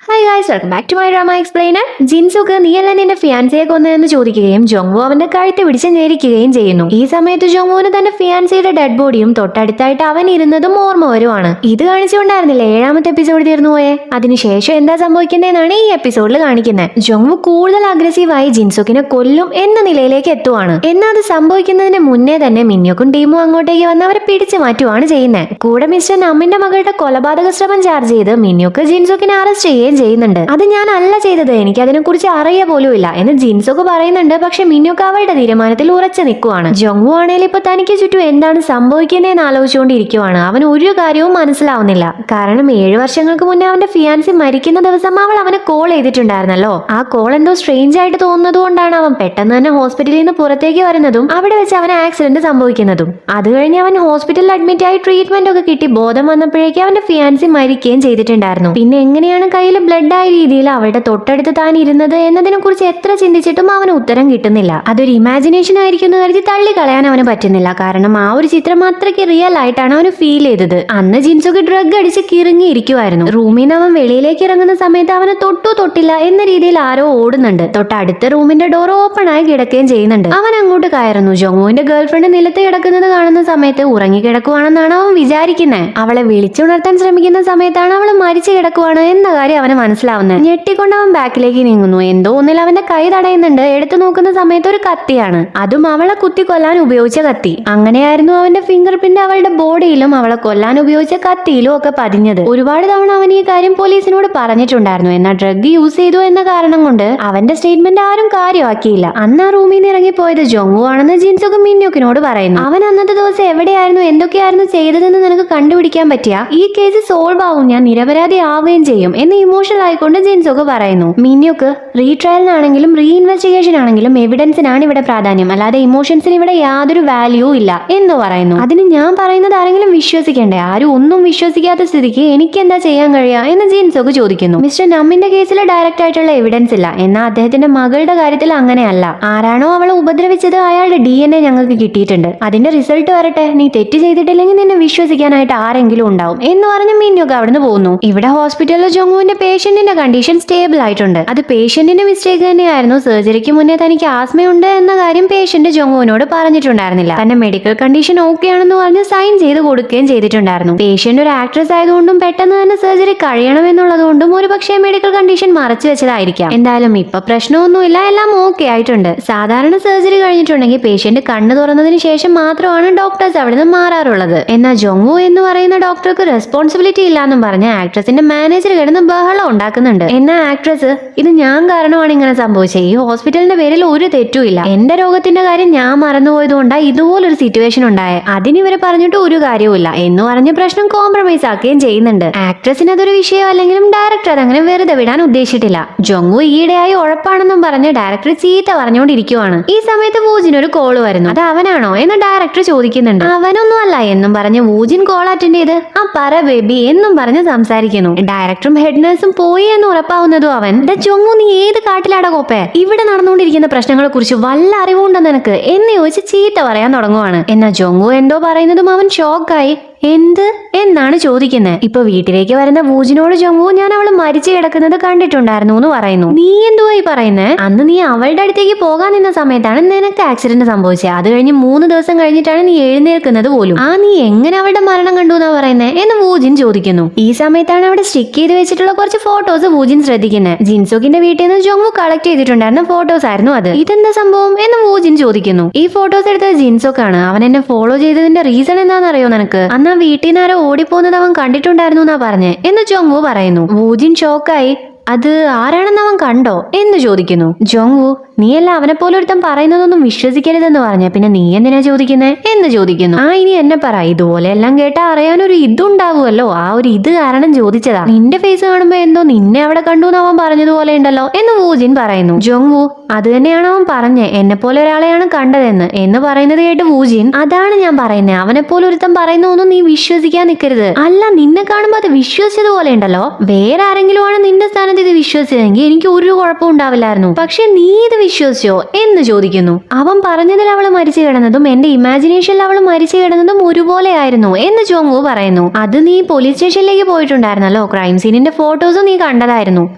Hi guys, welcome back to my drama explainer. ജിൻസുക്ക് നീയല്ല നിന്റെ ഫിയാൻസിയെ കൊന്നതെന്ന് ചോദിക്കുകയും ജോങ്വു അവന്റെ കഴുത്ത് പിടിച്ച് ഞെരിക്കുകയും ചെയ്യുന്നു. ഈ സമയത്ത് ജോങ്വുവിന് തന്റെ ഫിയാൻസിയുടെ ഡെഡ് ബോഡിയും തൊട്ടടുത്തായിട്ട് അവൻ ഇരുന്നതും ഓർമ്മ വരുവാണ്. ഇത് കാണിച്ചുകൊണ്ടായിരുന്നില്ല 7ാമത്തെ എപ്പിസോഡ് തീർന്നു പോയെ. അതിനുശേഷം എന്താ സംഭവിക്കുന്നതെന്നാണ് ഈ എപ്പിസോഡിൽ കാണിക്കുന്നത്. ജോങ്വു കൂടുതൽ അഗ്രസീവായി ജിൻസുക്കിനെ കൊല്ലും എന്ന നിലയിലേക്ക് എത്തുവാണ്. എന്നാൽ അത് സംഭവിക്കുന്നതിന് മുന്നേ തന്നെ മിന്യോക്കും ടീമും അങ്ങോട്ടേക്ക് വന്ന് അവരെ പിടിച്ചു മാറ്റുവാണ് ചെയ്യുന്നത്. കൂടെ മിസ്റ്റർ നമ്മിന്റെ മകളുടെ കൊലപാതക ശ്രമം ചാർജ് ചെയ്ത് മിന്യോക്ക് ജിൻസുക്കിനെ അറസ്റ്റ് ചെയ്യുന്നുണ്ട്. അത് ഞാൻ അല്ല ചെയ്തത്, എനിക്ക് അതിനെ കുറിച്ച് അറിയ പോലും ഇല്ല എന്ന് ജിൻസൊക്കെ പറയുന്നുണ്ട്. പക്ഷെ മിന്യോക്ക് അവളുടെ തീരുമാനത്തിൽ ഉറച്ചു നിൽക്കുവാണ്. ജോങ്വു ആണെങ്കിൽ ഇപ്പൊ തനിക്ക് ചുറ്റും എന്താണ് സംഭവിക്കുന്നതെന്ന് ആലോചിച്ചുകൊണ്ടിരിക്കുവാണ്. അവൻ ഒരു കാര്യവും മനസ്സിലാവുന്നില്ല. കാരണം 7 വർഷങ്ങൾക്ക് മുന്നേ അവന്റെ ഫിയാൻസി മരിക്കുന്ന ദിവസം അവൾ അവനെ കോൾ ചെയ്തിട്ടുണ്ടായിരുന്നല്ലോ. ആ കോൾ എന്തോ സ്ട്രേഞ്ച് ആയിട്ട് തോന്നുന്നത് കൊണ്ടാണ് അവൻ പെട്ടെന്ന് തന്നെ ഹോസ്പിറ്റലിൽ നിന്ന് പുറത്തേക്ക് വരുന്നതും അവിടെ വെച്ച് അവന് ആക്സിഡന്റ് സംഭവിക്കുന്നതും. അത് കഴിഞ്ഞ് അവൻ ഹോസ്പിറ്റലിൽ അഡ്മിറ്റ് ആയി ട്രീറ്റ്മെന്റ് ഒക്കെ കിട്ടി ബോധം വന്നപ്പോഴേക്കും അവന്റെ ഫിയാൻസി മരിക്കുകയും ചെയ്തിട്ടുണ്ടായിരുന്നു. പിന്നെ എങ്ങനെയാണ് കയ്യിൽ ബ്ലഡ് ആയ രീതിയിൽ അവളുടെ തൊട്ടടുത്ത് താൻ ഇരുന്നത് എന്നതിനെ കുറിച്ച് എത്ര ചിന്തിച്ചിട്ടും അവന് ഉത്തരം കിട്ടുന്നില്ല. അതൊരു ഇമാജിനേഷൻ ആയിരിക്കും എന്ന് കരുതി തള്ളിക്കളയാൻ അവന് പറ്റുന്നില്ല. കാരണം ആ ഒരു ചിത്രം അത്രയ്ക്ക് റിയൽ ആയിട്ടാണ് അവന് ഫീൽ ചെയ്തത്. അന്ന് ജിൻസുക്ക് ഡ്രഗ് അടിച്ച് കിറങ്ങിയിരിക്കുമായിരുന്നു. റൂമിൽ നിന്ന് അവൻ വെളിയിലേക്ക് ഇറങ്ങുന്ന സമയത്ത് അവന് തൊട്ടില്ല എന്ന രീതിയിൽ ആരോ ഓടുന്നുണ്ട്. തൊട്ടടുത്ത റൂമിന്റെ ഡോർ ഓപ്പൺ ആയി കിടക്കുകയും ചെയ്യുന്നുണ്ട്. അവൻ അങ്ങോട്ട് കയറുന്നു. ജോങ്വുവിന്റെ ഗേൾഫ്രണ്ട് നിലത്ത് കിടക്കുന്നത് കാണുന്ന സമയത്ത് ഉറങ്ങി കിടക്കുവാണെന്നാണ് അവൻ വിചാരിക്കുന്നത്. അവളെ വിളിച്ചുണർത്താൻ ശ്രമിക്കുന്ന സമയത്താണ് അവൾ മരിച്ചു കിടക്കുവാണ് എന്ന കാര്യം അവന് മനസ്സിലാവുന്നത്. ഞെട്ടിക്കൊണ്ട് അവൻ ബാക്കിലേക്ക് നീങ്ങുന്നു. എന്തോ ഒന്നിൽ അവന്റെ കൈ തടയുന്നുണ്ട്. എടുത്തു നോക്കുന്ന സമയത്ത് ഒരു കത്തിയാണ്. അതും അവളെ കുത്തി കൊല്ലാൻ ഉപയോഗിച്ച കത്തി. അങ്ങനെയായിരുന്നു അവന്റെ ഫിംഗർ പ്രിന്റ് അവളുടെ ബോഡിയിലും അവളെ കൊല്ലാൻ ഉപയോഗിച്ച കത്തിയിലും ഒക്കെ പതിഞ്ഞത്. ഒരുപാട് തവണ അവൻ ഈ കാര്യം പോലീസിനോട് പറഞ്ഞിട്ടുണ്ടായിരുന്നു. എന്നാൽ ഡ്രഗ് യൂസ് ചെയ്തു എന്ന കാരണം കൊണ്ട് അവന്റെ സ്റ്റേറ്റ്മെന്റ് ആരും കാര്യമാക്കിയില്ല. അന്ന് ആ റൂമിൽ നിന്ന് ഇറങ്ങിപ്പോയത് ജോങ്വു ആണെന്ന് ജിൻസുക്ക് മിന്യോക്കിനോട് പറയുന്നു. അവൻ അന്നത്തെ ദിവസം എവിടെയായിരുന്നു, എന്തൊക്കെയായിരുന്നു ചെയ്തതെന്ന് നിനക്ക് കണ്ടുപിടിക്കാൻ പറ്റിയ ഈ കേസ് സോൾവ് ആവും, ഞാൻ നിരപരാധി ആവുകയും ചെയ്യും എന്ന് ഇമോഷണൽ ആയിക്കൊണ്ട് ജിൻസുക്ക് പറയുന്നു. മിന്യോക്ക് റീട്രയലിനാണെങ്കിലും റീ ഇൻവെസ്റ്റിഗേഷൻ ആണെങ്കിലും എവിഡൻസിനാണ് ഇവിടെ പ്രാധാന്യം, അല്ലാതെ ഇമോഷൻസിന് ഇവിടെ യാതൊരു വാല്യൂ ഇല്ല എന്ന് പറയുന്നു. അതിന് ഞാൻ പറയുന്നത് ആരെങ്കിലും വിശ്വസിക്കണ്ടേ? ആരും ഒന്നും വിശ്വസിക്കാത്ത സ്ഥിതിക്ക് എനിക്ക് എന്താ ചെയ്യാൻ കഴിയുക എന്ന് ജിൻസുക്ക് ചോദിക്കുന്നു. മിസ്റ്റർ നമ്മിന്റെ കേസിൽ ഡയറക്റ്റ് ആയിട്ടുള്ള എവിഡൻസ് ഇല്ല, എന്നാൽ അദ്ദേഹത്തിന്റെ മകളുടെ കാര്യത്തിൽ അങ്ങനെയല്ല. ആരാണോ അവളെ ഉപദ്രവിച്ചത് അയാളുടെ DNA ഞങ്ങൾക്ക് കിട്ടിയിട്ടുണ്ട്. അതിന്റെ റിസൾട്ട് വരട്ടെ. നീ തെറ്റ് ചെയ്തിട്ടില്ലെങ്കിൽ നിന്നെ വിശ്വസിക്കാനായിട്ട് ആരെങ്കിലും ഉണ്ടാവും എന്ന് പറഞ്ഞ് മിന്യോക്ക് അവിടുന്ന് പോകുന്നു. ഇവിടെ ഹോസ്പിറ്റലിൽ ജോങ്വുവിന്റെ പേഷ്യന്റിന്റെ കണ്ടീഷൻ സ്റ്റേബിൾ ആയിട്ടുണ്ട്. അത് പേഷ്യന്റിന്റെ മിസ്റ്റേക്ക് തന്നെയായിരുന്നു. സർജറിക്ക് മുന്നേ തനിക്ക് ആസ്മയുണ്ട് എന്ന കാര്യം പേഷ്യന്റ് ജോങ്വുവിനോട് പറഞ്ഞിട്ടുണ്ടായിരുന്നില്ല. തന്റെ മെഡിക്കൽ കണ്ടീഷൻ ഓക്കെ ആണെന്ന് പറഞ്ഞ് സൈൻ ചെയ്ത് കൊടുക്കുകയും ചെയ്തിട്ടുണ്ടായിരുന്നു. പേഷ്യന്റ് ഒരു ആക്ട്രസ് ആയതുകൊണ്ടും പെട്ടെന്ന് തന്നെ സർജറി കഴിയണമെന്നുള്ളതുകൊണ്ടും ഒരു പക്ഷേ മെഡിക്കൽ കണ്ടീഷൻ മറച്ചു വെച്ചതായിരിക്കാം. എന്തായാലും ഇപ്പൊ പ്രശ്നമൊന്നുമില്ല, എല്ലാം ഓക്കെ ആയിട്ടുണ്ട്. സാധാരണ സർജറി കഴിഞ്ഞിട്ടുണ്ടെങ്കിൽ പേഷ്യന്റ് കണ്ണ് തുറന്നതിന് ശേഷം മാത്രമാണ് ഡോക്ടേഴ്സ് അവിടെ നിന്ന് മാറാറുള്ളത്. എന്നാൽ ജോങ്വു എന്ന് പറയുന്ന ഡോക്ടർക്ക് റെസ്പോൺസിബിലിറ്റി ഇല്ലാന്നും പറഞ്ഞ് ആക്ട്രസിന്റെ മാനേജർ കിടന്ന് ബഹളം ഉണ്ടാക്കുന്നുണ്ട്. എന്നാ ആക്ട്രസ്, ഇത് ഞാൻ കാരണമാണ് ഇങ്ങനെ സംഭവിച്ചത്. ഈ ഹോസ്പിറ്റലിന്റെ പേരിൽ ഒരു തെറ്റുമില്ല. എന്റെ രോഗത്തിന്റെ കാര്യം ഞാൻ മറന്നുപോയത് കൊണ്ടാണ് ഇതുപോലൊരു സിറ്റുവേഷൻ ഉണ്ടായത്. അതിനിവരെ പറഞ്ഞിട്ട് ഒരു കാര്യവുമില്ല എന്ന് പറഞ്ഞ് പ്രശ്നം കോംപ്രമൈസ് ആക്കുകയും ചെയ്യുന്നുണ്ട്. ആക്ട്രസിന് അതൊരു വിഷയം അല്ലെങ്കിലും ഡയറക്ടർ അതങ്ങനെ വെറുതെ വിടാൻ ഉദ്ദേശിച്ചിട്ടില്ല. ജോങ്വു ഈയിടെയായി ഉഴപ്പാണെന്നും പറഞ്ഞ് ഡയറക്ടർ ചീത്ത പറഞ്ഞുകൊണ്ടിരിക്കുവാണ്. ഈ സമയത്ത് വൂജിന് ഒരു കോള് വരുന്നു. അത് അവനാണോ എന്ന് ഡയറക്ടർ ചോദിക്കുന്നുണ്ട്. അവനൊന്നും അല്ല എന്നും പറഞ്ഞ് വൂജിൻ കോൾ അറ്റൻഡ് ചെയ്ത് ആ പറ ബേബി എന്നും പറഞ്ഞ് സംസാരിക്കുന്നു. ഡയറക്ടറും ഹെഡ് നഴ്സും പോയി എന്ന് ഉറപ്പാവുന്നതും അവൻ, ജോങ്വു നീ ഏത് കാട്ടിലാടാ കോപ്പേ, ഇവിടെ നടന്നുകൊണ്ടിരിക്കുന്ന പ്രശ്നങ്ങളെ കുറിച്ച് വല്ല അറിവുണ്ടോ നിനക്ക് എന്ന് ചോദിച്ച് ചീത്ത പറയാൻ തുടങ്ങുവാണ്. എന്നാൽ ജോങ്വു എന്തോ പറയുന്നതും അവൻ ഷോക്കായി എന്ത് എന്നാണ് ചോദിക്കുന്നത്. ഇപ്പൊ വീട്ടിലേക്ക് വരുന്ന വൂജിനോട് ജോങ്വു ഞാൻ അവള് മരിച്ചു കിടക്കുന്നത് കണ്ടിട്ടുണ്ടായിരുന്നു എന്ന് പറയുന്നു. നീ എന്തുവായി പറയുന്നേ? അന്ന് നീ അവളുടെ അടുത്തേക്ക് പോകാൻ നിന്ന സമയത്താണ് നിനക്ക് ആക്സിഡന്റ് സംഭവിച്ചത്. അത് കഴിഞ്ഞ് 3 ദിവസം കഴിഞ്ഞിട്ടാണ് നീ എഴുന്നേൽക്കുന്നത് പോലും. നീ എങ്ങനെ അവളുടെ മരണം കണ്ടു എന്നാ പറയുന്നേ എന്ന് വൂജിൻ ചോദിക്കുന്നു. ഈ സമയത്താണ് അവിടെ സ്റ്റിക്ക് ചെയ്ത് വെച്ചിട്ടുള്ള കുറച്ച് ഫോട്ടോസ് വൂജിൻ ശ്രദ്ധിക്കുന്നത്. ജിൻസുക്കിന്റെ വീട്ടിൽ നിന്ന് ജോങ്വു കളക്ട് ചെയ്തിട്ടുണ്ടായിരുന്ന ഫോട്ടോസ് ആയിരുന്നു അത്. ഇതെന്താ സംഭവം എന്ന് വൂജിൻ ചോദിക്കുന്നു. ഈ ഫോട്ടോസ് എടുത്തത് ജിൻസൊക്കാണ്. അവൻ എന്നെ ഫോളോ ചെയ്തതിന്റെ റീസൺ എന്താണെന്നറിയോ നിനക്ക്? അന്ന് വീട്ടിൽ നിന്ന് ആരോ ഓടിപ്പോകുന്നത് അവൻ കണ്ടിട്ടുണ്ടായിരുന്നു എന്നാ പറഞ്ഞേ എന്ന് ജോങ്വു പറയുന്നു. വൂജിൻ ഷോക്കായി അത് ആരാണെന്ന് അവൻ കണ്ടോ എന്ന് ചോദിക്കുന്നു. ജോങ്വു നീയല്ല അവനെ പോലെ ഒരുത്തം പറയുന്നതൊന്നും വിശ്വസിക്കരുതെന്ന് പറഞ്ഞ പിന്നെ നീ എന്തിനാ ചോദിക്കുന്നേ എന്ന് ചോദിക്കുന്നു. ഇനി എന്നെ പറ, ഇതുപോലെ എല്ലാം കേട്ടാ അറിയാനൊരു ഇതുണ്ടാവുമല്ലോ, ആ ഒരു ഇത് കാരണം ചോദിച്ചതാ. നിന്റെ ഫേസ് കാണുമ്പോ എന്തോ നിന്നെ അവിടെ കണ്ടു എന്ന് അവൻ പറഞ്ഞതുപോലെ ഉണ്ടല്ലോ എന്ന് വൂജിൻ പറയുന്നു. ജോങ്വു അത് തന്നെയാണ് അവൻ പറഞ്ഞേ, എന്നെ പോലെ ഒരാളെയാണ് കണ്ടതെന്ന് എന്ന് പറയുന്നത് കേട്ട് വൂജിൻ, അതാണ് ഞാൻ പറയുന്നത്, അവനെ പോലെ ഒരുത്തം പറയുന്നൊന്നും നീ വിശ്വസിക്കാൻ നിൽക്കരുത്. അല്ല നിന്നെ കാണുമ്പോ അത് വിശ്വസിച്ചതുപോലെ ഉണ്ടല്ലോ, വേറെ ആരെങ്കിലും ആണ് നിന്റെ സ്ഥാനത്ത് ഞാനത് ഇത് വിശ്വസിച്ചെങ്കിൽ എനിക്ക് ഒരു കുഴപ്പവും ഉണ്ടാവില്ലായിരുന്നു. പക്ഷെ നീ ഇത് വിശ്വസിച്ചോ എന്ന് ചോദിക്കുന്നു. അവൻ പറഞ്ഞതിൽ അവൾ മരിച്ചു കിടന്നതും എന്റെ ഇമാജിനേഷനിൽ അവൾ മരിച്ചു കിടന്നതും ഒരുപോലെയായിരുന്നു എന്ന് ജോങ്വു പറയുന്നു. അത് നീ പോലീസ് സ്റ്റേഷനിലേക്ക് പോയിട്ടുണ്ടായിരുന്നല്ലോ, ക്രൈം സീനിന്റെ ഫോട്ടോസും നീ കണ്ടതായിരുന്നു,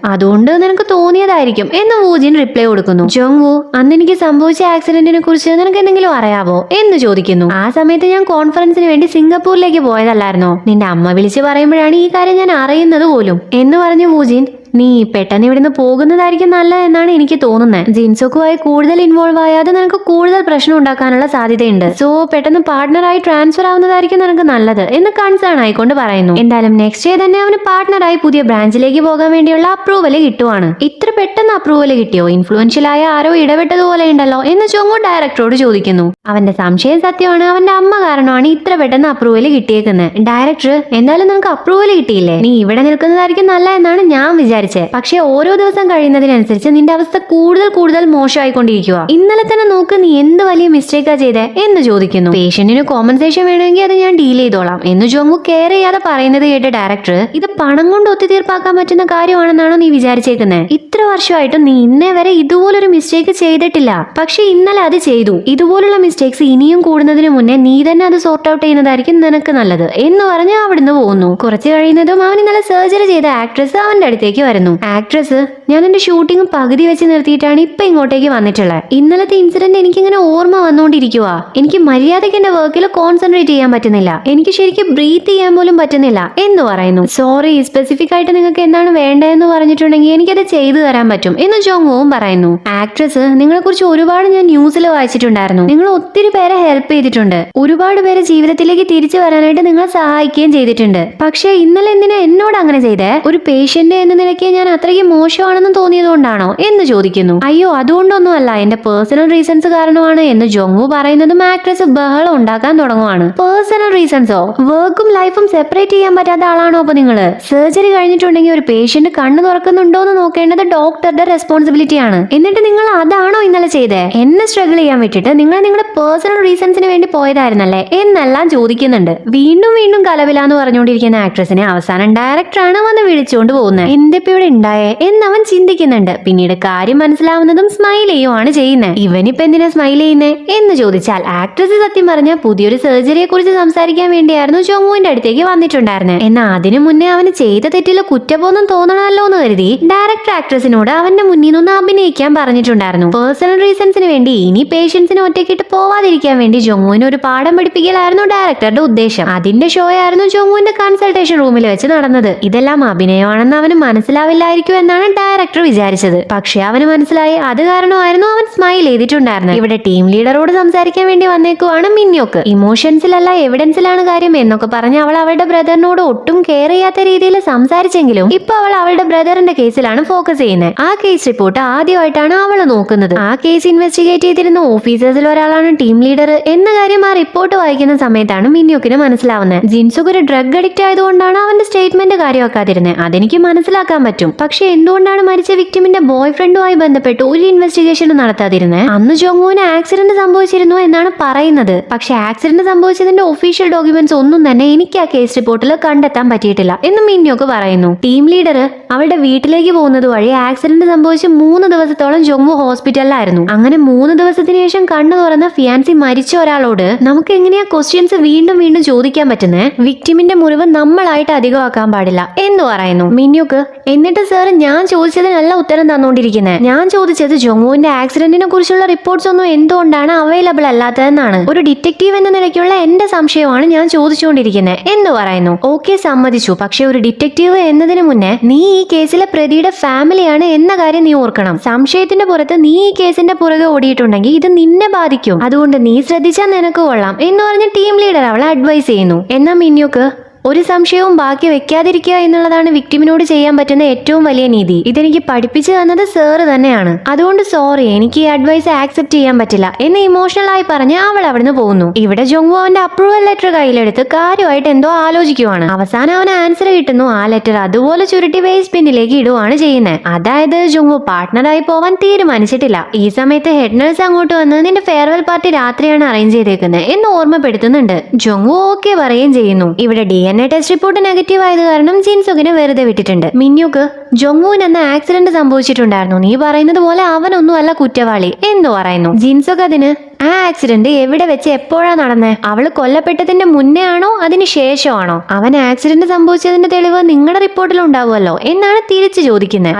അതുകൊണ്ട് നിനക്ക് തോന്നിയതായിരിക്കും എന്ന് വൂജിൻ റിപ്ലൈ കൊടുക്കുന്നു. ജോങ്വു, അന്ന് എനിക്ക് സംഭവിച്ച ആക്സിഡന്റിനെ കുറിച്ച് നിനക്ക് എന്തെങ്കിലും അറിയാവോ എന്ന് ചോദിക്കുന്നു. ആ സമയത്ത് ഞാൻ കോൺഫറൻസിന് വേണ്ടി സിംഗപ്പൂരിലേക്ക് പോയതല്ലായിരുന്നോ, നിന്റെ അമ്മ വിളിച്ച് പറയുമ്പോഴാണ് ഈ കാര്യം ഞാൻ അറിയുന്നത് പോലും എന്ന് പറഞ്ഞു വൂജിൻ. നീ പെട്ടെന്ന് ഇവിടുന്ന് പോകുന്നതായിരിക്കും നല്ലതെന്നാണ് എനിക്ക് തോന്നുന്നത്. ജിൻസോക്കുമായി കൂടുതൽ ഇൻവോൾവ് ആയാതെ നിനക്ക് കൂടുതൽ പ്രശ്നം ഉണ്ടാക്കാനുള്ള സാധ്യതയുണ്ട്. സോ പെട്ടെന്ന് പാർട്ട്ണറായി ട്രാൻസ്ഫർ ആവുന്നതായിരിക്കും നിനക്ക് നല്ലത് എന്ന് കൺസേൺ ആയിക്കൊണ്ട് പറയുന്നു. എന്തായാലും നെക്സ്റ്റ് ഡേ തന്നെ അവന് പാർട്ട്ണറായി പുതിയ ബ്രാഞ്ചിലേക്ക് പോകാൻ വേണ്ടിയുള്ള അപ്രൂവൽ കിട്ടുവാണ്. ഇത്ര പെട്ടെന്ന് അപ്രൂവൽ കിട്ടിയോ? ഇൻഫ്ലുവൻഷ്യൽ ആയ ആരോ ഇടപെട്ടതുപോലെ ഉണ്ടല്ലോ എന്ന് ജോങ്വു ഡയറക്ടറോട് ചോദിക്കുന്നു. അവന്റെ സംശയം സത്യമാണ്. അവന്റെ അമ്മ കാരണമാണ് ഇത്ര പെട്ടെന്ന് അപ്രൂവൽ കിട്ടിയേക്കുന്നത്. ഡയറക്ടർ, എന്തായാലും നിനക്ക് അപ്രൂവൽ കിട്ടിയില്ലേ, നീ ഇവിടെ നിൽക്കുന്നതായിരിക്കും നല്ലതെന്നാണ് ഞാൻ വിചാരിച്ചത്. പക്ഷെ ഓരോ ദിവസം കഴിയുന്നതിനനുസരിച്ച് നിന്റെ അവസ്ഥ കൂടുതൽ കൂടുതൽ മോശമായിക്കൊണ്ടിരിക്കുക. ഇന്നലെ തന്നെ നോക്ക്, നീ എന്ത് വലിയ മിസ്റ്റേക്കാ ചെയ്തേ എന്ന് ചോദിക്കുന്നു. പേഷ്യന്റിന് കോമ്പൻസേഷൻ വേണമെങ്കിൽ അത് ഞാൻ ഡീൽ ചെയ്തോളാം എന്ന് ജോങ്വു കെയർ ചെയ്യാതെ പറയുന്നത് കേട്ട് ഡയറക്ടർ, ഇത് പണം കൊണ്ട് ഒത്തുതീർപ്പാക്കാൻ പറ്റുന്ന കാര്യമാണെന്നാണോ നീ വിചാരിച്ചേക്കുന്നത്? ഇത്ര വർഷമായിട്ടും നീ ഇന്നേ വരെ ഇതുപോലൊരു മിസ്റ്റേക്ക് ചെയ്തിട്ടില്ല, പക്ഷെ ഇന്നലെ അത് ചെയ്തു. ഇതുപോലുള്ള മിസ്റ്റേക്സ് ഇനിയും കൂടുന്നതിന് മുന്നേ നീ തന്നെ അത് സോർട്ട് ഔട്ട് ചെയ്യുന്നതായിരിക്കും നിനക്ക് നല്ലത് എന്ന് പറഞ്ഞ് അവിടുന്ന് പോകുന്നു. കുറച്ച് കഴിയുന്നതും അവൻ ഇന്നലെ സർജറി ചെയ്ത ആക്ട്രസ് അവന്റെ അടുത്തേക്ക് വരുന്നു. ആക്ട്രസ്, ഞാൻ എന്റെ ഷൂട്ടിംഗ് പകുതി വെച്ച് നിർത്തിയിട്ടാണ് ഇപ്പൊ ഇങ്ങോട്ടേക്ക് വന്നിട്ടുള്ളത്. ഇന്നലത്തെ ഇൻസിഡന്റ് എനിക്കിങ്ങനെ ഓർമ്മ വന്നുകൊണ്ടിരിക്കുക. എനിക്ക് മര്യാദയ്ക്ക് എന്റെ വർക്കിൽ കോൺസെൻട്രേറ്റ് ചെയ്യാൻ പറ്റുന്നില്ല, എനിക്ക് ശരിക്കും ബ്രീത്ത് ചെയ്യാൻ പോലും പറ്റുന്നില്ല എന്ന് പറയുന്നു. സോറി, സ്പെസിഫിക് ആയിട്ട് നിങ്ങൾക്ക് എന്താണ് വേണ്ടതെന്ന് പറഞ്ഞിട്ടുണ്ടെങ്കിൽ എനിക്കത് ചെയ്തു തരാൻ പറ്റും എന്ന് ജോങ്വുവും പറയുന്നു. ആക്ട്രസ്, നിങ്ങളെ കുറിച്ച് ഒരുപാട് ഞാൻ ന്യൂസിൽ വായിച്ചിട്ടുണ്ടായിരുന്നു. നിങ്ങൾ ഒത്തിരി പേരെ ഹെൽപ്പ് ചെയ്തിട്ടുണ്ട്, ഒരുപാട് പേരെ ജീവിതത്തിലേക്ക് തിരിച്ചു വരാനായിട്ട് നിങ്ങളെ സഹായിക്കുകയും ചെയ്തിട്ടുണ്ട്. പക്ഷെ ഇന്നലെ എന്തിനാ എന്നോട് അങ്ങനെ ചെയ്തേ? ഒരു പേഷ്യന്റ് എന്ന നിലയ്ക്ക് ഞാൻ അത്രയ്ക്ക് മോശമാണെന്ന് തോന്നിയതുകൊണ്ടാണോ എന്ന് ചോദിക്കുന്നു. അയ്യോ, അതുകൊണ്ടൊന്നും അല്ല, എന്റെ പേഴ്സണൽ റീസൺസ് കാരണമാണ് എന്ന് ജോങ്വു പറയുന്നതും ആക്ട്രസ് ബഹളം ഉണ്ടാക്കാൻ തുടങ്ങുവാണ്. പേഴ്സണൽ റീസൺസോ? വർക്കും ലൈഫും സെപ്പറേറ്റ് ചെയ്യാൻ പറ്റാത്ത ആളാണോ അപ്പൊ നിങ്ങള്? സർജറി കഴിഞ്ഞിട്ടുണ്ടെങ്കിൽ ഒരു പേഷ്യന്റ് കണ്ണു തുറക്കുന്നുണ്ടോ എന്ന് നോക്കേണ്ടത് ഡോക്ടറുടെ റെസ്പോൺസിബിലിറ്റി ആണ്. എന്നിട്ട് നിങ്ങൾ അതാണോ ഇന്നലെ ചെയ്തേ? എന്നെ സ്ട്രഗിൾ ചെയ്യാൻ വിട്ടിട്ട് നിങ്ങൾ നിങ്ങളുടെ പേഴ്സണൽ റീസൺസിന് വേണ്ടി പോയതായിരുന്നല്ലേ എന്നെല്ലാം ചോദിക്കുന്നുണ്ട്. വീണ്ടും വീണ്ടും കലവിലാന്ന് പറഞ്ഞുകൊണ്ടിരിക്കുന്ന ആക്ട്രസിനെ അവസാനം ഡയറക്ടറാണ് വന്ന് വിളിച്ചുകൊണ്ട് പോകുന്നത്. എന്റെ ഇവിടെ ഉണ്ടായേ എന്നവൻ ചിന്തിക്കുന്നുണ്ട്. പിന്നീട് കാര്യം മനസ്സിലാവുന്നതും സ്മൈൽ ചെയ്യുവാണ് ചെയ്യുന്നത്. ഇവനിപ്പോ എന്തിനാ സ്മൈൽ ചെയ്യുന്നേ എന്ന് ചോദിച്ചാൽ ആക്ട്രസ് സത്യം പറഞ്ഞ പുതിയൊരു സർജറിയെ കുറിച്ച് സംസാരിക്കാൻ വേണ്ടിയായിരുന്നു ജോങ്വുവിന്റെ അടുത്തേക്ക് വന്നിട്ടുണ്ടായിരുന്നത്. എന്നാൽ അതിനു മുന്നേ അവന് ചെയ്ത തെറ്റില് കുറ്റബോധം തോന്നണമല്ലോ എന്ന് കരുതി ഡയറക്ടർ ആക്ട്രസിനോട് അവന്റെ മുന്നിൽ നിന്ന് അഭിനയിക്കാൻ പറഞ്ഞിട്ടുണ്ടായിരുന്നു. പേഴ്സണൽ റീസൺസിന് വേണ്ടി ഇനി പേഷ്യൻസിനെ ഒറ്റയ്ക്കിട്ട് പോവാതിരിക്കാൻ വേണ്ടി ജോങ്വുവിന് ഒരു പാഠം പഠിപ്പിക്കലായിരുന്നു ഡയറക്ടറുടെ ഉദ്ദേശം. അതിന്റെ ഷോ ആയിരുന്നു ജോങ്വുവിന്റെ കൺസൾട്ടേഷൻ റൂമിൽ വെച്ച് നടന്നത്. ഇതെല്ലാം അഭിനയമാണെന്ന് അവന് മനസ്സിലാവില്ലായിരിക്കും എന്നാണ് ഡയറക്ടർ വിചാരിച്ചത്. പക്ഷെ അവന് മനസ്സിലായി, അത് കാരണമായിരുന്നു അവൻ സ്മൈൽ ചെയ്തിട്ടുണ്ടായിരുന്നത്. ഇവിടെ ടീം ലീഡറോട് സംസാരിക്കാൻ വേണ്ടി വന്നേക്കുവാണ് മിന്യോക്ക്. ഇമോഷൻസിലല്ല എവിഡൻസിലാണ് കാര്യം എന്നൊക്കെ പറഞ്ഞ് അവൾ അവളുടെ ബ്രദറിനോട് ഒട്ടും കെയർ ചെയ്യാത്ത രീതിയിൽ സംസാരിച്ചെങ്കിലും ഇപ്പൊ അവൾ അവളുടെ ബ്രദറിന്റെ കേസിലാണ് ഫോക്കസ് ചെയ്യുന്നത്. ആ കേസ് റിപ്പോർട്ട് ആദ്യമായിട്ടാണ് അവൾ നോക്കുന്നത്. ആ കേസ് ഇൻവെസ്റ്റിഗേറ്റ് ചെയ്തിരുന്ന ഓഫീസേഴ്സിൽ ഒരാളാണ് ടീം ലീഡർ എന്ന കാര്യം ആ റിപ്പോർട്ട് വായിക്കുന്ന സമയത്താണ് മിന്യോക്കിന് മനസ്സിലാവുന്നത്. ജിൻസുക്ക് ഒരു ഡ്രഗ് അഡിക്റ്റ് ആയതുകൊണ്ടാണ് അവന്റെ സ്റ്റേറ്റ്മെന്റ് കാര്യമാക്കാതിരുന്നത്. അതെനിക്ക് മനസ്സിലാക്കാൻ പറ്റും. പക്ഷെ എന്തുകൊണ്ടാണ് മരിച്ച വിക്ടിമിന്റെ ബോയ് ഫ്രണ്ടുമായി ബന്ധപ്പെട്ട് ഒരു ഇൻവെസ്റ്റിഗേഷൻ നടത്താതിരുന്നത്? അന്ന് ജോങ്വുവിന് ആക്സിഡന്റ് സംഭവിച്ചിരുന്നു എന്നാണ് പറയുന്നത്. പക്ഷെ ആക്സിഡന്റ് സംഭവിച്ചതിന്റെ ഒഫീഷ്യൽ ഡോക്യുമെന്റ്സ് ഒന്നും തന്നെ എനിക്ക് ആ കേസ് റിപ്പോർട്ടിൽ കണ്ടെത്താൻ പറ്റിയിട്ടില്ല എന്ന് മിന്യോക്ക് പറയുന്നു. ടീം ലീഡർ അവളുടെ വീട്ടിലേക്ക് പോകുന്നത് വഴി ആക്സിഡന്റ് സംഭവിച്ച് 3 ദിവസത്തോളം ജോങ്വു ഹോസ്പിറ്റലിലായിരുന്നു. അങ്ങനെ 3 ദിവസത്തിന് ശേഷം കണ്ണു തുറന്ന ഫിയാൻസി മരിച്ച ഒരാളോട് നമുക്ക് എങ്ങനെയാ ക്വസ്റ്റ്യൻസ് വീണ്ടും വീണ്ടും ചോദിക്കാൻ പറ്റുന്നത്? വിക്ടിമിന്റെ മുറിവ് നമ്മളായിട്ട് അധികമാക്കാൻ പാടില്ല എന്ന് പറയുന്നു മിന്യോക്ക്. എന്നിട്ട് സാർ, ഞാൻ ചോദിച്ചതിനല്ല ഉത്തരം തന്നുകൊണ്ടിരിക്കുന്നത്. ഞാൻ ചോദിച്ചത് ജോങ്വുവിന്റെ ആക്സിഡന്റിനെ കുറിച്ചുള്ള റിപ്പോർട്ട്സ് ഒന്നും എന്തുകൊണ്ടാണ് അവൈലബിൾ അല്ലാത്തതെന്നാണ്. ഒരു ഡിറ്റക്റ്റീവ് എന്ന നിലയ്ക്കുള്ള എന്റെ സംശയമാണ് ഞാൻ ചോദിച്ചുകൊണ്ടിരിക്കുന്നത് എന്ന് പറയുന്നു. ഓക്കെ, സമ്മതിച്ചു. പക്ഷെ ഒരു ഡിറ്റക്റ്റീവ് എന്നതിന് മുന്നേ നീ ഈ കേസിലെ പ്രതിയുടെ ഫാമിലിയാണ് എന്ന കാര്യം നീ ഓർക്കണം. സംശയത്തിന്റെ പുറത്ത് നീ ഈ കേസിന്റെ പുറകെ ഓടിയിട്ടുണ്ടെങ്കിൽ ഇത് നിന്നെ ബാധിക്കും. അതുകൊണ്ട് നീ ശ്രദ്ധിച്ചാൽ നിനക്ക് കൊള്ളാം എന്ന് പറഞ്ഞ് ടീം ലീഡർ അവളെ അഡ്വൈസ് ചെയ്യുന്നു. എന്നാ മിന്യോക്ക്, ഒരു സംശയവും ബാക്കി വെക്കാതിരിക്കുക എന്നുള്ളതാണ് വിക്ടിമിനോട് ചെയ്യാൻ പറ്റുന്ന ഏറ്റവും വലിയ നീതി. ഇതെനിക്ക് പഠിപ്പിച്ചു തന്നത് സാറ് തന്നെയാണ്. അതുകൊണ്ട് സോറി, എനിക്ക് ഈ അഡ്വൈസ് ആക്സെപ്റ്റ് ചെയ്യാൻ പറ്റില്ല എന്ന് ഇമോഷണൽ ആയി പറഞ്ഞ് അവൾ അവിടുന്ന് പോകുന്നു. ഇവിടെ ജോങ്വു അവന്റെ അപ്രൂവൽ ലെറ്റർ കയ്യിലെടുത്ത് കാര്യമായിട്ട് എന്തോ ആലോചിക്കുവാണ്. അവസാനം അവന് ആൻസർ കിട്ടുന്നു. ആ ലെറ്റർ അതുപോലെ ചുരുട്ടി വേസ്റ്റ് ബിന്നിലേക്ക് ഇടുവാണ് ചെയ്യുന്നത്. അതായത് ജോങ്വു പാർട്ട്ണറായി പോവാൻ തീരുമാനിച്ചിട്ടില്ല. ഈ സമയത്ത് ഹെഡ് നഴ്സ് അങ്ങോട്ട് വന്ന് നിന്റെ ഫെയർവെൽ പാർട്ടി രാത്രിയാണ് അറേഞ്ച് ചെയ്തേക്കുന്നത് എന്ന് ഓർമ്മപ്പെടുത്തുന്നുണ്ട്. ജോങ്വു ഓക്കെ പറയുകയും ചെയ്യുന്നു. ഇവിടെ DNA ടെസ്റ്റ് റിപ്പോർട്ട് നെഗറ്റീവ് ആയത് കാരണം ജിൻസുകിനെ വെറുതെ വിട്ടിട്ടുണ്ട്. മിന്യോക്ക്, ജോങ്വൂന് എന്ന ആക്സിഡന്റ് സംഭവിച്ചിട്ടുണ്ടായിരുന്നു, നീ പറയുന്നത് പോലെ അവനൊന്നും അല്ല കുറ്റവാളി എന്ന് പറയുന്നു. ജിൻസൊക്കെ അതിന് ആ ആക്സിഡന്റ് എവിടെ വെച്ച് എപ്പോഴാ നടന്നേ? അവള് കൊല്ലപ്പെട്ടതിന്റെ മുന്നേ ആണോ അതിന് ശേഷമാണോ? അവൻ ആക്സിഡന്റ് സംഭവിച്ചതിന്റെ തെളിവ് നിങ്ങളുടെ റിപ്പോർട്ടിൽ ഉണ്ടാവുമല്ലോ എന്നാണ് തിരിച്ചു ചോദിക്കുന്നത്.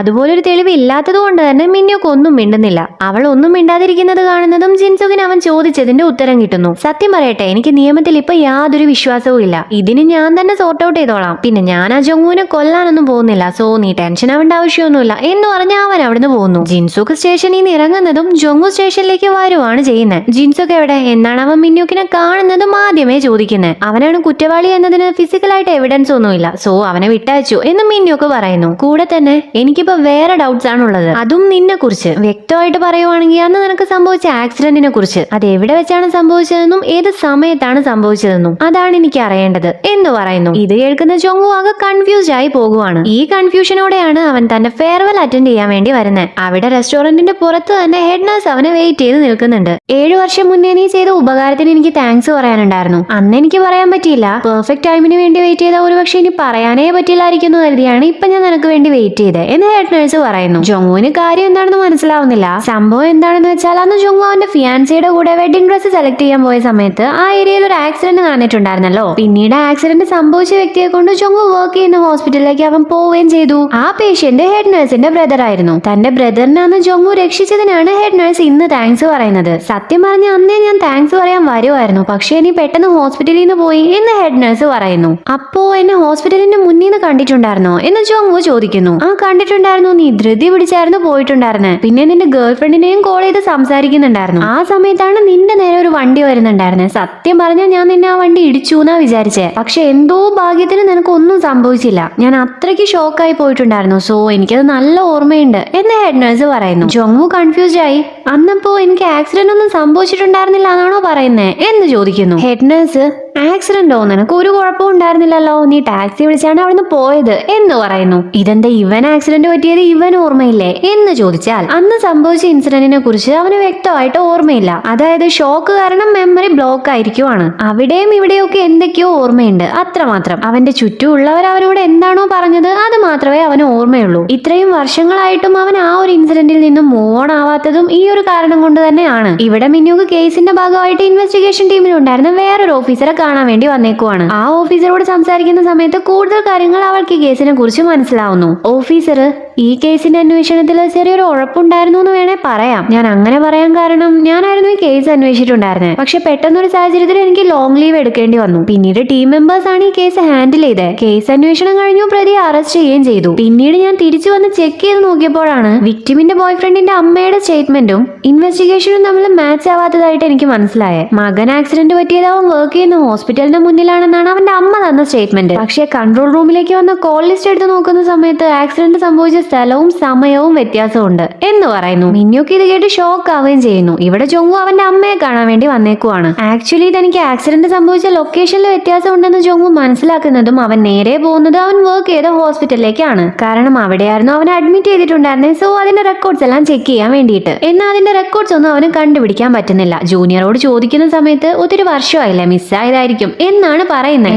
അതുപോലൊരു തെളിവ് ഇല്ലാത്തത് കൊണ്ട് തന്നെ മിന്യോക്ക് ഒന്നും മിണ്ടുന്നില്ല. അവൾ ഒന്നും മിണ്ടാതിരിക്കുന്നത് കാണുന്നതും ജിൻസുകിന് അവൻ ചോദിച്ചതിന്റെ ഉത്തരം കിട്ടുന്നു. സത്യം പറയട്ടെ, എനിക്ക് നിയമത്തിൽ ഇപ്പൊ യാതൊരു വിശ്വാസവും ഇല്ല. ഇതിന് ഞാൻ തന്നെ സോർട്ട് ഔട്ട് ചെയ്തോളാം. പിന്നെ ഞാൻ ആ ജോങ്വൂനെ കൊല്ലാനൊന്നും പോകുന്നില്ല, സോ നീ ടെൻഷൻ ആവേണ്ട ആവശ്യമൊന്നുമില്ല എന്ന് പറഞ്ഞ് അവൻ അവിടുന്ന് പോകുന്നു. ജിൻസുക്ക് സ്റ്റേഷനിൽ നിന്ന് ഇറങ്ങുന്നതും ജോങ്വു സ്റ്റേഷനിലേക്ക് വരുവാണ് ചെയ്യുന്നത്. ജിൻസൊക്കെ എവിടെ എന്നാണ് അവൻ മിന്യോക്കിനെ കാണുന്നതും ആദ്യമേ ചോദിക്കുന്നത്. അവനാണ് കുറ്റവാളി എന്നതിന് ഫിസിക്കലായിട്ട് എവിഡൻസ് ഒന്നുമില്ല, സോ അവനെ വിട്ടയച്ചു എന്ന് മിന്യോക്ക് പറയുന്നു. കൂടെ തന്നെ എനിക്കിപ്പോ വേറെ ഡൗട്ട്സ് ആണുള്ളത്, അതും നിന്നെ കുറിച്ച്. വ്യക്തമായിട്ട് പറയുവാണെങ്കിൽ അന്ന് നിനക്ക് സംഭവിച്ച ആക്സിഡന്റിനെ കുറിച്ച്. അത് എവിടെ വെച്ചാണ് സംഭവിച്ചതെന്നും ഏത് സമയത്താണ് സംഭവിച്ചതെന്നും അതാണ് എനിക്ക് അറിയേണ്ടത് എന്ന് പറയുന്നു. ഇത് കേൾക്കുന്ന ജോങ്വു ആകെ കൺഫ്യൂസ്ഡ് ആയി പോകുവാണ്. ഈ കൺഫ്യൂഷനോടെയാണ് അവൻ തന്റെ ഫെയർവെൽ അറ്റൻഡ് ചെയ്യാൻ വേണ്ടി വരുന്നത്. അവിടെ റെസ്റ്റോറന്റിന്റെ പുറത്ത് തന്നെ ഹെഡ് നഴ്സ് അവനെ വെയിറ്റ് ചെയ്ത് നിൽക്കുന്നുണ്ട്. 7 വർഷം മുന്നേ നീ ചെയ്ത ഉപകാരത്തിന് എനിക്ക് താങ്ക്സ് പറയാനുണ്ടായിരുന്നു. അന്ന് എനിക്ക് പറയാൻ പറ്റിയില്ല. പെർഫെക്റ്റ് ടൈമിന് വേണ്ടി വെയിറ്റ് ചെയ്ത ഒരുപക്ഷെ ഇനി പറയാനേ പറ്റില്ലായിരിക്കുന്നു കരുതിയാണ് ഇപ്പൊ ഞാൻ നിനക്ക് വേണ്ടി വെയിറ്റ് ചെയ്തത് എന്ന് ഹെഡ് നഴ്സ് പറയുന്നു. ജോങ്വുവിന് കാര്യം എന്താണെന്ന് മനസ്സിലാവുന്നില്ല. സംഭവം എന്താണെന്ന് വെച്ചാൽ അന്ന് ജോങ്വു അവന്റെ ഫിയാൻസിയുടെ കൂടെ വെഡിങ് ഡ്രസ്സ് സെലക്ട് ചെയ്യാൻ പോയ സമയത്ത് ആ ഏരിയയിൽ ഒരു ആക്സിഡന്റ് നടന്നിട്ടുണ്ടായിരുന്നല്ലോ. പിന്നീട് ആക്സിഡന്റ് സംഭവിച്ച വ്യക്തിയെ കൊണ്ട് ജോങ്വു വർക്ക് ചെയ്യുന്ന ഹോസ്പിറ്റലിലേക്ക് അവൻ പോവുകയും ചെയ്തു. ആ പേഷ്യന്റ് ഹെഡ് നഴ്സിന്റെ ബ്രദർ ആയിരുന്നു. തന്റെ ബ്രദറിനെ അന്ന് ജോങ്വു രക്ഷിച്ചതിനാണ് ഹെഡ് നഴ്സ് ഇന്ന് താങ്ക്സ് പറയുന്നത്. സത്യം പറഞ്ഞ അന്നേ ഞാൻ താങ്ക്സ് പറയാൻ വരുമായിരുന്നു, പക്ഷേ നീ പെട്ടെന്ന് ഹോസ്പിറ്റലിൽ നിന്ന് പോയി എന്ന് ഹെഡ് നഴ്സ് പറയുന്നു. അപ്പോ എന്നെ ഹോസ്പിറ്റലിന്റെ മുന്നിൽ നിന്ന് കണ്ടിട്ടുണ്ടായിരുന്നോ എന്ന് ജോങ്വു ചോദിക്കുന്നു. ആ കണ്ടിട്ടുണ്ടായിരുന്നു, നീ ധൃതി പിടിച്ചായിരുന്നു പോയിട്ടുണ്ടായിരുന്നെ. പിന്നെ നിന്റെ ഗേൾ ഫ്രണ്ടിനെയും കോൾ ചെയ്ത് സംസാരിക്കുന്നുണ്ടായിരുന്നു. ആ സമയത്താണ് നിന്റെ നേരെ ഒരു വണ്ടി വരുന്നുണ്ടായിരുന്നെ. സത്യം പറഞ്ഞാൽ ഞാൻ നിന്നെ ആ വണ്ടി ഇടിച്ചു എന്നാ വിചാരിച്ചേ. പക്ഷെ എന്തോ ഭാഗ്യത്തിന് നിനക്ക് ഒന്നും സംഭവിച്ചില്ല. ഞാൻ അത്രയ്ക്ക് ഷോക്കായി പോയിട്ടുണ്ടായിരുന്നു, സോ എനിക്കത് നല്ല ഓർമ്മയുണ്ട് എന്ന് ഹെഡ് നഴ്സ് പറയുന്നു. ജോങ്വു കൺഫ്യൂസ്ഡ് ആയി. അന്നപ്പോ എനിക്ക് ആക്സിഡന്റ് ഒന്നും സംഭവിച്ചിട്ടുണ്ടായിരുന്നില്ല എന്നാണോ പറയുന്നേ എന്ന് ചോദിക്കുന്നു. ഹെഡ് നഴ്സ് ആക്സിഡന്റോ, നിനക്ക് ഒരു കുഴപ്പവും ഉണ്ടായിരുന്നില്ലല്ലോ, നീ ടാക്സി വിളിച്ചാണ് അവിടുന്ന് പോയത് എന്ന് പറയുന്നു. ഇതെന്താ ഇവൻ ആക്സിഡന്റ് പറ്റിയത് ഇവൻ ഓർമ്മയില്ലേ എന്ന് ചോദിച്ചാൽ അന്ന് സംഭവിച്ച ഇൻസിഡന്റിനെ കുറിച്ച് അവന് വ്യക്തമായിട്ട് ഓർമ്മയില്ല. അതായത് ഷോക്ക് കാരണം മെമ്മറി ബ്ലോക്ക് ആയിരിക്കുവാണ്. അവിടെയും ഇവിടെയൊക്കെ എന്തൊക്കെയോ ഓർമ്മയുണ്ട്, അത്രമാത്രം. അവന്റെ ചുറ്റുമുള്ളവർ അവരോട് എന്താണോ പറഞ്ഞത് അത് മാത്രമേ അവന് ഓർമ്മയുള്ളൂ. ഇത്രയും വർഷങ്ങളായിട്ടും അവൻ ആ ഒരു ഇൻസിഡന്റിൽ നിന്നും മൂവ് ഓൺ ആവാത്തതും ഈ ഒരു കാരണം കൊണ്ട് തന്നെയാണ്. ഇവിടെ മിന്യോക്ക് കേസിന്റെ ഭാഗമായിട്ട് ഇൻവെസ്റ്റിഗേഷൻ ടീമിലുണ്ടായിരുന്ന വേറൊരു ഓഫീസറെ കാണാൻ വേണ്ടി വന്നേക്കുവാണ്. ആ ഓഫീസറോട് സംസാരിക്കുന്ന സമയത്ത് കൂടുതൽ കാര്യങ്ങൾ അവൾക്ക് ഈ കേസിനെ കുറിച്ച് മനസ്സിലാവുന്നു. ഓഫീസർ, ഈ കേസിന്റെ അന്വേഷണത്തിൽ ചെറിയൊരു ഉഴപ്പുണ്ടായിരുന്നു എന്ന് വേണേ പറയാം. ഞാൻ അങ്ങനെ പറയാൻ കാരണം ഞാനായിരുന്നു ഈ കേസ് അന്വേഷിച്ചിട്ടുണ്ടായിരുന്നത്. പക്ഷെ പെട്ടെന്നൊരു സാഹചര്യത്തിൽ എനിക്ക് ലോങ് ലീവ് എടുക്കേണ്ടി വന്നു. പിന്നീട് ടീം മെമ്പേഴ്സ് ആണ് ഈ കേസ് ഹാൻഡിൽ ചെയ്തത്. കേസ് അന്വേഷണം കഴിഞ്ഞു പ്രതിയെ അറസ്റ്റ് ചെയ്യുകയും ചെയ്തു. പിന്നീട് ഞാൻ തിരിച്ചു വന്ന് ചെക്ക് ചെയ്ത് നോക്കിയപ്പോഴാണ് വിക്ടിമിന്റെ ബോയ്ഫ്രണ്ടിന്റെ അമ്മയുടെ സ്റ്റേറ്റ്മെന്റും ഇൻവെസ്റ്റിഗേഷനും തമ്മിൽ മാച്ച് ആവാത്തതായിട്ട് എനിക്ക് മനസ്സിലായത്. മകൻ ആക്സിഡന്റ് പറ്റിയത് അവൻ വർക്ക് ചെയ്യുന്ന ഹോസ്പിറ്റലിന്റെ മുന്നിലാണെന്നാണ് അവന്റെ അമ്മ തന്ന സ്റ്റേറ്റ്മെന്റ്. പക്ഷേ കൺട്രോൾ റൂമിലേക്ക് വന്ന കോൾ ലിസ്റ്റ് എടുത്ത് നോക്കുന്ന സമയത്ത് ആക്സിഡന്റ് സംഭവിച്ച സ്ഥലവും സമയവും വ്യത്യാസമുണ്ട് എന്ന് പറയുന്നു. മിന്യോക്ക് ഇത് കേട്ട് ഷോക്ക് ആവുകയും ചെയ്യുന്നു. ഇവിടെ ജോങ്വു അവന്റെ അമ്മയെ കാണാൻ വേണ്ടി വന്നേക്കുവാണ്. ആക്ച്വലി തനിക്ക് ആക്സിഡന്റ് സംഭവിച്ച ലൊക്കേഷനിൽ വ്യത്യാസം ഉണ്ടെന്ന് ജോങ്വു മനസ്സിലാക്കുന്നതും അവൻ നേരെ പോകുന്നത് അവൻ വർക്ക് ചെയ്ത ഹോസ്പിറ്റലിലേക്കാണ്. കാരണം അവിടെയായിരുന്നു അവൻ അഡ്മിറ്റ് ചെയ്തിട്ടുണ്ടായിരുന്നത്. സോ അതിന്റെ റെക്കോർഡ്സ് എല്ലാം ചെക്ക് ചെയ്യാൻ വേണ്ടിയിട്ട്. എന്നാൽ അതിന്റെ റെക്കോർഡ്സ് ഒന്നും അവന് കണ്ടുപിടിക്കാൻ പറ്റുന്നില്ല. ജൂനിയറോട് ചോദിക്കുന്ന സമയത്ത് ഒത്തിരി വർഷമായില്ല, മിസ്സായതായിരിക്കും എന്നാണ് പറയുന്നത്.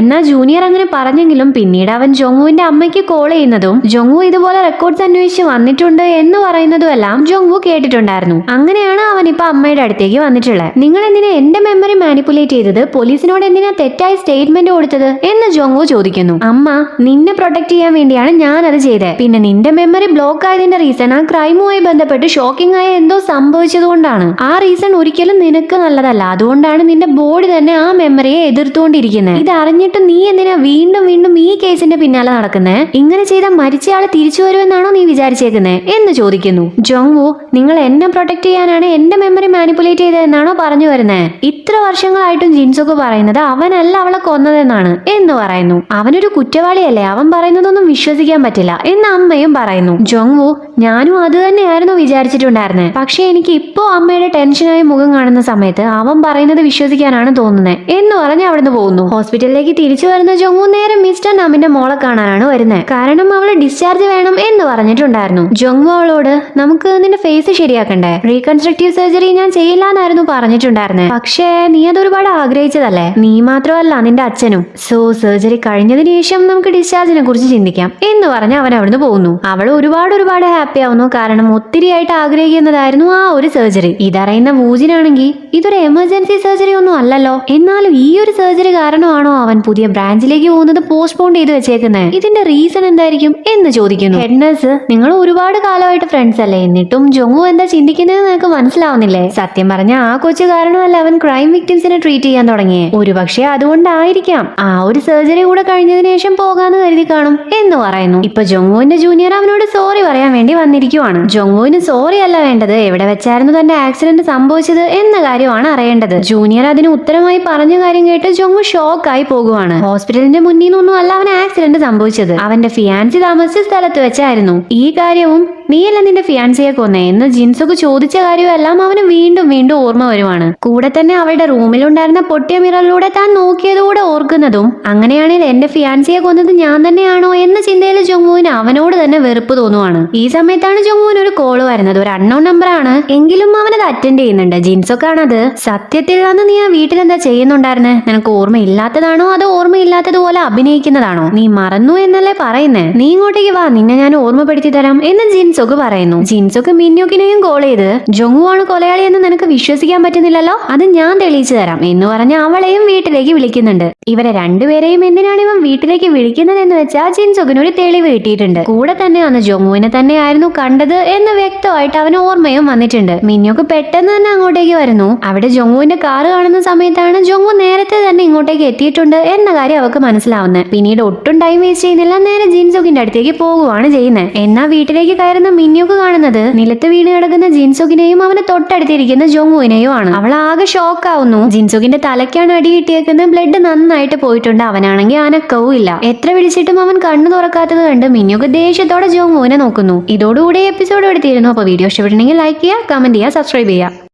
എന്നാൽ ജൂനിയർ അങ്ങനെ പറഞ്ഞെങ്കിലും പിന്നീട് അവൻ ജോങ്വുവിന്റെ അമ്മയ്ക്ക് കോൾ ചെയ്യുന്നതും ജോങ്വു ഇതുപോലെ റെക്കോർഡ്സ് അന്വേഷിച്ച് വന്നിട്ടുണ്ട് എന്ന് പറയുന്നതും എല്ലാം ജോങ്വു കേട്ടിട്ടുണ്ടായിരുന്നു. അങ്ങനെയാണ് അവൻ ഇപ്പൊ അമ്മയുടെ അടുത്തേക്ക് വന്നിട്ടുള്ളത്. നിങ്ങൾ എന്തിനാ എന്റെ മെമ്മറി മാനിപ്പുലേറ്റ് ചെയ്തത്? പോലീസിനോട് എന്തിനാ തെറ്റായ സ്റ്റേറ്റ്മെന്റ് കൊടുത്തത് എന്ന് ജോങ്വു ചോദിക്കുന്നു. അമ്മ, നിന്നെ പ്രൊട്ടക്ട് ചെയ്യാൻ വേണ്ടിയാണ് ഞാൻ അത് ചെയ്തത്. പിന്നെ നിന്റെ മെമ്മറി ബ്ലോക്ക് ആയതിന്റെ റീസൺ ആ ക്രൈമുമായി ബന്ധപ്പെട്ട് ഷോക്കിംഗ് ആയ എന്തോ സംഭവിച്ചത് കൊണ്ടാണ്. ആ റീസൺ ഒരിക്കലും നിനക്ക് നല്ലതല്ല. അതുകൊണ്ടാണ് നിന്റെ ബോഡി തന്നെ ആ മെമ്മറിയെ എതിർത്തുകൊണ്ടിരിക്കുന്നത്. ഇത് അറിഞ്ഞിട്ട് നീ എന്തിനാ വീണ്ടും വീണ്ടും ഈ കേസിന്റെ പിന്നാലെ നടക്കുന്നേ? ഇങ്ങനെ ചെയ്താൽ മരിച്ചയാള് തിരിച്ചു വരുമെന്നാണോ നീ വിചാരിച്ചേക്കുന്നേ എന്ന് ചോദിക്കുന്നു. ജോങ്വു, നിങ്ങൾ എന്നെ പ്രൊട്ടക്ട് ചെയ്യാനാണ് എന്റെ മെമ്മറി മാനിപ്പുലേറ്റ് ചെയ്തതെന്നാണോ പറഞ്ഞു വരുന്നത്? ഇത്ര വർഷങ്ങളായിട്ടും ജിൻസൊക്കെ പറയുന്നത് അവനല്ല അവളെ കൊന്നതെന്നാണ് എന്ന് പറയുന്നു. അവനൊരു കുറ്റവാളിയല്ലേ, അവൻ പറയുന്നതൊന്നും വിശ്വസിക്കാൻ പറ്റില്ല എന്ന് അമ്മയും പറയുന്നു. ജോങ്വു, ഞാനും അത് തന്നെയായിരുന്നു വിചാരിച്ചിട്ടുണ്ടായിരുന്നത്. പക്ഷെ എനിക്ക് ഇപ്പോ അമ്മയുടെ ടെൻഷനായ മുഖം കാണുന്ന സമയത്ത് അവൻ പറയുന്നത് വിശ്വസിക്കാനാണ് തോന്നുന്നത് എന്ന് പറഞ്ഞ് അവിടുന്ന് പോകുന്നു. ഹോസ്പിറ്റലിലേക്ക് തിരിച്ചു വരുന്ന ജോങ് നേരെ മിസ്റ്റർ നാമിന്റെ മോളെ കാണാനാണ് വരുന്നത്. കാരണം അവള് ഡിസ്ചാർജ് വേണം എന്ന് പറഞ്ഞിട്ടുണ്ടായിരുന്നു. ജോങ് അവളോട് നമുക്ക് നിന്റെ ഫേസ് ശരിയാക്കണ്ടേ, റീകൺസ്ട്രക്റ്റീവ് സർജറി ഞാൻ ചെയ്യില്ല എന്നായിരുന്നു പറഞ്ഞിട്ടുണ്ടായിരുന്നത്. പക്ഷേ നീ അത് ഒരുപാട് ആഗ്രഹിച്ചതല്ലേ, നീ മാത്രമല്ല നിന്റെ അച്ഛനും. സോ സർജറി കഴിഞ്ഞതിന് ശേഷം നമുക്ക് ഡിസ്ചാർജിനെ കുറിച്ച് ചിന്തിക്കാം എന്ന് പറഞ്ഞ് അവൻ അവിടുന്ന് പോകുന്നു. അവൾ ഒരുപാട് ഹാപ്പി ആവുന്നു. കാരണം ഒത്തിരിയായിട്ട് ആഗ്രഹിക്കുന്നതായിരുന്നു ആ ഒരു സർജറി. ഇതറിയുന്ന വൂജിനാണെങ്കിൽ ഇതൊരു എമർജൻസി സർജറി ഒന്നും അല്ലല്ലോ, എന്നാലും ഈ ഒരു സർജറി കാരണമാണോ അവൻ പുതിയ ബ്രാഞ്ചിലേക്ക് പോകുന്നത് പോസ്റ്റ്പോൺ ചെയ്ത് വെച്ചേക്കുന്നത്? ഇതിന്റെ റീസൺ എന്തായിരിക്കും എന്ന് ചോദിക്കുന്നു. ഹെഡ് നഴ്സ്, നിങ്ങൾ ഒരുപാട് കാലമായിട്ട് ഫ്രണ്ട്സ് അല്ലേ, എന്നിട്ടും ജോങ് എന്താ ചിന്തിക്കുന്നത് നിനക്ക് മനസ്സിലാവുന്നില്ലേ? സത്യം പറഞ്ഞ ആ കൊച്ചു കാരണമല്ല അവൻ ക്രൈം വിക്ടിംസിനെ ട്രീറ്റ് ചെയ്യാൻ തുടങ്ങിയേ. ഒരുപക്ഷെ അതുകൊണ്ടായിരിക്കാം ആ ഒരു സർജറി കൂടെ കഴിഞ്ഞതിന് ശേഷം പോകാന്ന് കരുതി കാണും എന്ന് പറയുന്നു. ഇപ്പൊ ജോങ്ങുവിന്റെ ജൂനിയർ അവനോട് സോറി പറയാൻ വേണ്ടി വന്നിരിക്കുവാണ്. ജോങ്ങുവിന് സോറി അല്ല വേണ്ടത്, എവിടെ വെച്ചായിരുന്നു തന്റെ ആക്സിഡന്റ് സംഭവിച്ചത് എന്ന കാര്യമാണ് അറിയേണ്ടത്. ജൂനിയർ അതിന് ഉത്തരമായി പറഞ്ഞ കാര്യം കേട്ട് ജോങ്ങു ഷോക്കായി പോകുവാണ്. ഹോസ്പിറ്റലിന്റെ മുന്നിൽ നിന്നൊന്നും അല്ല അവൻ ആക്സിഡന്റ് സംഭവിച്ചത്, അവന്റെ ഫിയാൻസി താമസിച്ച സ്ഥലത്ത് വെച്ചായിരുന്നു. ഈ കാര്യവും നീയല്ല നിന്റെ ഫിയാൻസിയെ കൊന്നേ എന്ന് ജിൻസുക്ക് ചോദിച്ച കാര്യമെല്ലാം അവന് വീണ്ടും ഓർമ്മ വരുവാണ്. കൂടെ തന്നെ അവളുടെ റൂമിലുണ്ടായിരുന്ന പൊട്ടിയ മിററിലൂടെ താൻ നോക്കിയതുകൂടെ ഓർക്കുന്നതും. അങ്ങനെയാണെങ്കിൽ എന്റെ ഫിയാൻസിയെ കൊന്നത് ഞാൻ തന്നെയാണോ എന്ന ചിന്തയിൽ ജോങ്ങുവിന് അവനോട് തന്നെ വെറുപ്പ് തോന്നുവാണ്. ഈ സമയത്താണ് ജോങ്ങുവിന് ഒരു കോള് വരുന്നത്. ഒരു അൺനോൺ നമ്പർ ആണ്, എങ്കിലും അവനത് അറ്റൻഡ് ചെയ്യുന്നുണ്ട്. ജിൻസൊക്കാണത്. സത്യത്തിൽ അന്ന് നീ ആ വീട്ടിലെന്താ ചെയ്യുന്നുണ്ടായിരുന്നെ? നിനക്ക് ഓർമ്മയില്ലാത്തതാണോ അതോ ഓർമ്മയില്ലാത്തതുപോലെ അഭിനയിക്കുന്നതാണോ? നീ മറന്നു എന്നല്ലേ പറയുന്നേ? നീ ഇങ്ങോട്ടേക്ക് വാ, നിന്നെ ഞാൻ ഓർമ്മപ്പെടുത്തി തരാം എന്ന് ജിൻസൊക്കെ പറയുന്നു. ജിൻസൊക്കെ മിന്യോക്കിനെയും കോൾ ചെയ്ത് ജോങ്ങു ആണ് കൊലയാളി എന്ന് നിനക്ക് വിശ്വസിക്കാൻ പറ്റുന്നില്ലല്ലോ, അത് ഞാൻ തെളിയിച്ചു തരാം എന്ന് പറഞ്ഞ് അവളെയും വീട്ടിലേക്ക് വിളിക്കുന്നുണ്ട്. ഇവരെ രണ്ടുപേരെയും എന്തിനാണ് ഇവൻ വീട്ടിലേക്ക് വിളിക്കുന്നത് എന്ന് വെച്ചാൽ ജിൻസൊക്കിന് ഒരു തെളിവ് കിട്ടിയിട്ടുണ്ട്. കൂടെ തന്നെ അന്ന് ജോങ്ങുവിനെ തന്നെയായിരുന്നു കണ്ടത് എന്ന് വ്യക്തമായിട്ട് അവന് ഓർമ്മയും വന്നിട്ടുണ്ട്. മിന്യോക്ക് പെട്ടെന്ന് തന്നെ അങ്ങോട്ടേക്ക് വരുന്നു. അവിടെ ജോങ്ങുവിന്റെ കാറ് കാണുന്ന സമയത്താണ് ജോങ്ങു നേരത്തെ തന്നെ ഇങ്ങോട്ടേക്ക് എത്തിയിട്ടുണ്ട് എന്ന കാര്യം അവൾക്ക് മനസ്സിലാവുന്നത്. പിന്നീട് ഒട്ടും ടൈം വേസ്റ്റ് ചെയ്യുന്നില്ല, നേരെ ജിൻസൊക്കിന്റെ അടുത്തേക്ക് പോകുവാണ് ചെയ്യുന്നത്. എന്നാൽ വീട്ടിലേക്ക് കയറുന്ന മിന്യോക്ക് കാണുന്നത് നിലത്ത് വീണ് കിടക്കുന്ന ജിൻസൊക്കിനെയും അവന് തൊട്ടടുത്തിരിക്കുന്ന ജോങ്ങുവിനെയും ആണ്. അവൾ ആകെ ഷോക്ക് ആവുന്നു. ജിൻസൊക്കിന്റെ തലയ്ക്കാണ് അടി കിട്ടിയേക്കുന്നത്, ബ്ലഡ് നന്നായിട്ട് പോയിട്ടുണ്ട്. അവനാണെങ്കിൽ അനക്കവും ഇല്ല. എത്ര വിളിച്ചിട്ടും അവൻ കണ്ണു തുറക്കാത്തത് കണ്ട് മിന്യോക്ക് ദേഷ്യത്തോടെ ജോങ്ങുവിനെ നോക്കുന്നു. ഇതോടുകൂടി എപ്പിസോഡ് എടുത്തിരുന്നു. അപ്പോൾ വീഡിയോ ഇഷ്ടപ്പെട്ടിട്ടുണ്ടെങ്കിൽ ലൈക്ക് ചെയ്യുക, കമന്റ് ചെയ്യുക, സബ്സ്ക്രൈബ് ചെയ്യുക.